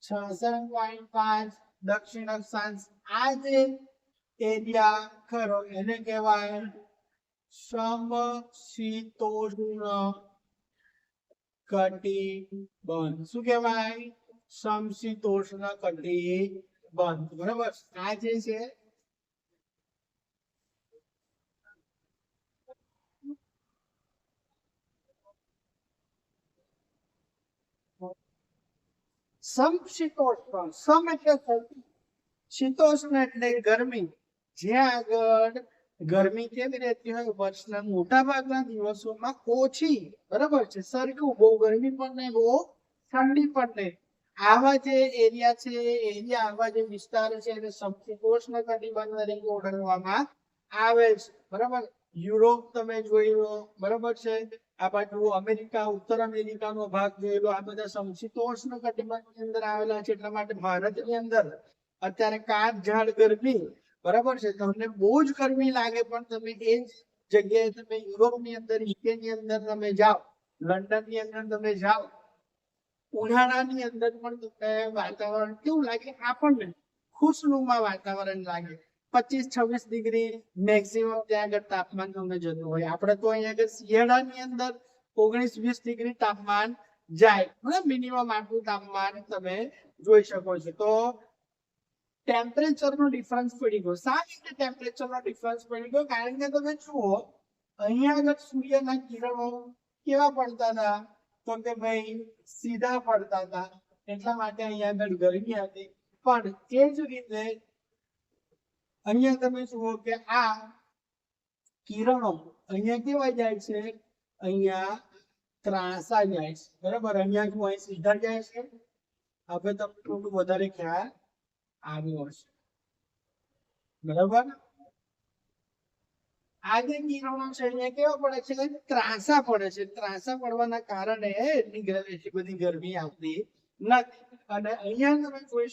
66.5 દક્ષિણ અક્ષાંશ. આ જે એરિયા ખરો એને કહેવાય સમશીતોષ્ણ કટિબંધ. શું કહેવાય? સમશીતોષ્ણ કટિબંધ. બરાબર. આ જે છે સમશીતોષ્ણ. સમ એટલે શીતોષ્ણ એટલે ગરમી. જ્યાં આગળ ગરમી કેવી રહેતી હોય? વર્ષના મોટા ભાગના દિવસોમાં ઓછી. બરાબર છે. સરખું, બહુ ગરમી પણ નહીં, બહુ ઠંડી પણ નહીં. આવા જે એરિયા છે, એરિયા આવા જે વિસ્તારો છે એને સમશીતોષ્ણ કટિબંધ તરીકે ઓળખવામાં આવે છે. બરાબર. યુરોપ તમે જોઈ લો. બરાબર છે. આ બાજુ અમેરિકા, ઉત્તર અમેરિકાનો ભાગ જોઈ લો. આ બધા સમશીતોષ્ણ કટિબંધની અંદર આવેલા છે. એટલા માટે ભારતની અંદર અત્યારે કાળઝાળ ગરમી. બરાબર છે. તમને બહુ જ ગરમી લાગે, પણ તમે એ જગ્યાએ તમે યુરોપની અંદર, યુકે ની અંદર તમે જાઓ, લંડન ની અંદર તમે જાઓ, ઉનાળાની અંદર પણ તમને વાતાવરણ કેવું લાગે? આપણને ખુશનુમા વાતાવરણ લાગે. 25-26 ડિગ્રી મેક્સિમમ ત્યાં આગળ તાપમાન તમને જતું હોય. આપણે તો અહીંયા આગળ શિયાળાની અંદર 19-20 ડિગ્રી તાપમાન જાય. મિનિમમ આટલું તાપમાન તમે જોઈ શકો છો. તો ટેમ્પરેચર નો ડિફરન્સ પડી ગયો. શા માટે ટેમ્પરેચર નો ડિફરન્સ પડી ગયો? કારણ કે તમે જુઓ, અહીંયા આગળ સૂર્યના કિરણો કેવા પડતા હતા? તો કે ભાઈ સીધા પડતા હતા. એટલા માટે અહીંયા આગળ ગરમી હતી. પણ એ જ રીતે અહીંયા તમે જુઓ કે આ કિરણો અહીંયા કેવા જાય છે? અહીંયા ત્રાંસા જાય છે. બરાબર. અહીંયા શું? અહીં સીધા જાય છે. હવે તમને થોડું વધારે ખ્યાલ આવ્યો હશે. બરાબર. આ જે કિરણો છે અહીંયા કેવા પડે છે? ત્રાંસા પડે છે. ત્રાંસા પડવાના કારણે એટલી બધી ગરમી આવતી નથી. અને અહીંયા તમે જોઈ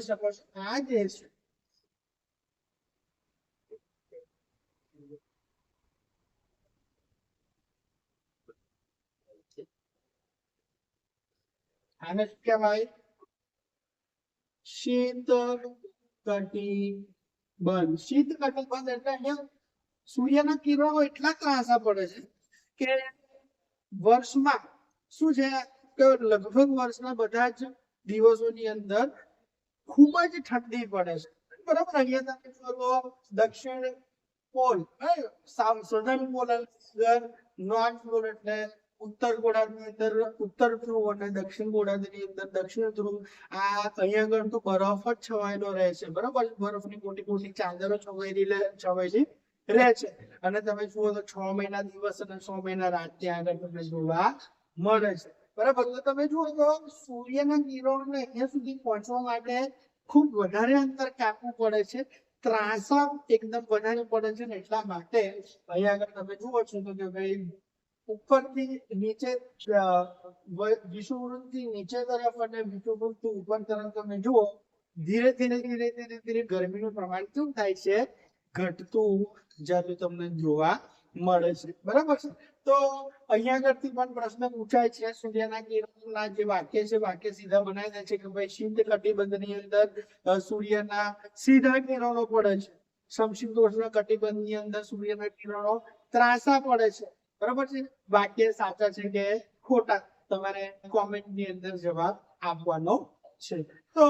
શકો છો આ જે છે આને શું કહેવાય? શીત કટિબંધ. શીત કટિબંધ એટલે અહીંયા સૂર્યના કિરણો એટલા ત્રાંસા પડે છે કે વર્ષમાં શું છે કે લગભગ વર્ષના બધા જ દિવસોની અંદર ખૂબ જ ઠંડી પડે છે. બરાબર. અહીંયા તમે જોવો દક્ષિણ pole, southern pole, north pole એટલે ઉત્તર ગોળાર્ધની અંદર ઉત્તર ધ્રુવ અને દક્ષિણ ગોળાર્ધની અંદર દક્ષિણ ધ્રુવ. આ અહીંયા આગળ તો બરફ જ છવાયેલો રહે છે. બરાબર. બરફની મોટી મોટી ચાદરો છવાયેલી રહે છે. અને તમે જુઓ તો 6 મહિના દિવસ અને 6 મહિના રાત ત્યાં આગળ તમને જોવા મળે છે. બરાબર. તો તમે જુઓ તો સૂર્યના કિરણોને અહીંયા સુધી પહોંચવા માટે ખૂબ વધારે અંતર કાપવું પડે છે. ત્રાંસા એકદમ વધારે પડે છે ને એટલા માટે અહીંયા આગળ તમે જુઓ છો તો કે ભાઈ ઉપરથી નીચે, વિષુવવૃત્તથી નીચે તરફ અને વિષુવવૃત્તથી ઉપર તરફ તમે જુઓ, ધીરે ધીરે ગરમીનું પ્રમાણ કેવું થાય છે? ઘટતું જતું તમને જોવા મળે છે. બરાબર છે. તો અહીંયા આગળથી પણ પ્રશ્ન પૂછાય છે સૂર્યના કિરણોના જે વાક્ય છે વાક્ય સીધા બનાવી દે છે કે ભાઈ શીત કટિબંધની અંદર સૂર્યના સીધા કિરણો પડે છે, સમશીતોષ્ણ કટિબંધની અંદર સૂર્યના કિરણો ત્રાંસા પડે છે, બરાબર છે. વાક્ય સાચા છે કે ખોટા તમારે કોમેન્ટની અંદર જવાબ આપવાનો છે. તો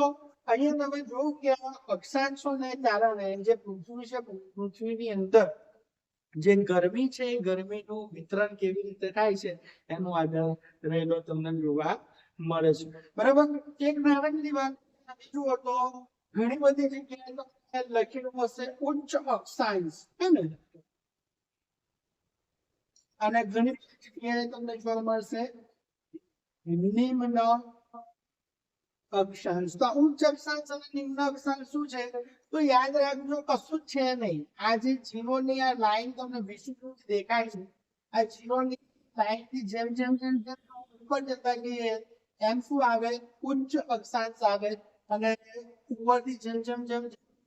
અહીંયા તમે જોયું કે અક્ષાંશોને કારણે જે પૃથ્વી છે પૃથ્વીની અંદર જે ગરમી છે એ ગરમીનું વિતરણ કેવી રીતે થાય છે એનો આધાર રહેલો તમને જોવા મળે છે, બરાબર. એક નાનકડી વાત બીજું તો ઘણી બધી જગ્યાએ લખેલું હશે ઉચ્ચ અક્ષાંશ, હે ને, અને ઘણી બધી જગ્યાએ તમને જોવા મળશે નિમ્ન અક્ષાંશ. તો ઉચ્ચ અક્ષાંશ અને નિમ્ન અક્ષાંશ શું છે તો યાદ રાખજો કશું જ છે નહીં. આ જે જીરોની આ લાઈન તમને વિષુવવૃત્ત દેખાય છે, આ જીરોની લાઈન થી જેમ જેમ જેમ જેમ ઉપર જતા જઈએ એમ શું આવે ઉચ્ચ અક્ષાંશ આવે, અને ઉપરથી જેમ જેમ જેમ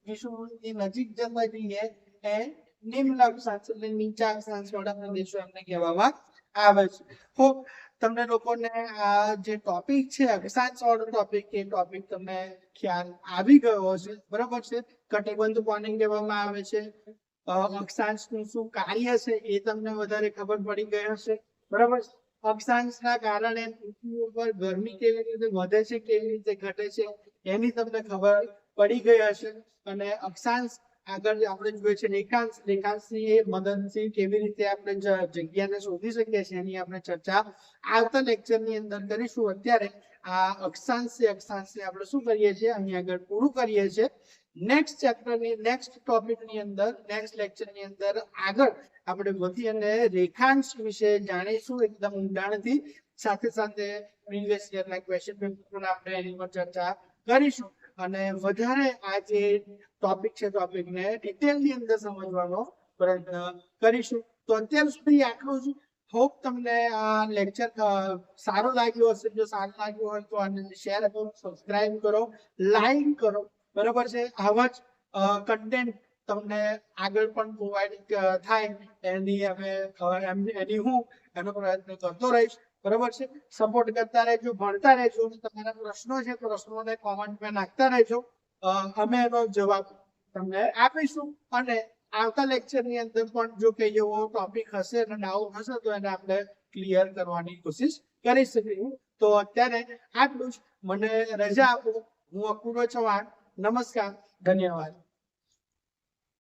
વિષુવવૃત્તની નજીક જતા જઈએ એ નિમ્ન અક્ષાંશ એટલે નીચા અક્ષાંશ વાળા પ્રદેશો એમને કહેવામાં આવે છે. હોપ તમને લોકોને આ જે ટોપિક છે અક્ષાંશ વાળો ટોપિક એ ટોપિક તમને ખ્યાલ આવી ગયો હશે, બરાબર છે. કટિબંધ કોને કહેવામાં આવે છે, અક્ષાંશનું શું કાર્ય છે એ તમને વધારે ખબર પડી ગઈ હશે, બરાબર. અક્ષાંશના કારણે પૃથ્વી ઉપર ગરમી કેવી રીતે વધે છે કેવી રીતે ઘટે છે એની તમને ખબર પડી ગઈ હશે. અને અક્ષાંશ આગળ આપણે જોઈએ છે રેખાંશ, રેખાંશની મદદથી કેવી રીતે આપણે જગ્યાને શોધી શકીએ છીએ એની આપણે ચર્ચા આવતા લેક્ચરની અંદર કરીશું. અત્યારે આ અક્ષાંશ છે અક્ષાંશને આપણે શું કરીએ છીએ અહીંયા આગળ પૂરું કરીએ છીએ. નેક્સ્ટ ચેપ્ટરની નેક્સ્ટ ટોપિકની અંદર નેક્સ્ટ લેક્ચરની અંદર આગળ આપણે વધી અને રેખાંશ વિશે જાણીશું એકદમ ઊંડાણથી, સાથે સાથે પ્રીવિયસ યરના ક્વેશ્ચન પેપર આપણે એની પર ચર્ચા કરીશું અને વધારે આ જે ટોપિક છે ટોપિકને ડિટેલની અંદર સમજવાનો પ્રયત્ન કરીશું. તો અત્યાર સુધી આટલું જ. હોપ તમને આ લેક્ચર સારો લાગ્યો હશે. જો સારું લાગ્યું હોય તો આને શેર કરો, સબસ્ક્રાઇબ કરો, લાઈક કરો, બરાબર છે. આવા જ કન્ટેન્ટ તમને આગળ પણ પ્રોવાઈડ થાય એની હું એનો પ્રયત્ન કરતો રહીશ, બરાબર છે. સપોર્ટ કરતા રહેજો, ભણતા રહેજો. તમારા પ્રશ્નો છે પ્રશ્નોને કોમેન્ટમાં નાખતા રહેજો, અમે એનો જવાબ તમને આપીશું. અને આવતા લેક્ચરની અંદર પણ જો કઈ એવો ટોપિક હશે અને ડાઉટ હશે તો એને આપણે ક્લિયર કરવાની કોશિશ કરી શકીશું. તો અત્યારે આટલું જ. મને રજા આપો. હું અપૂર્વ ચૌહાણ. નમસ્કાર, ધન્યવાદ.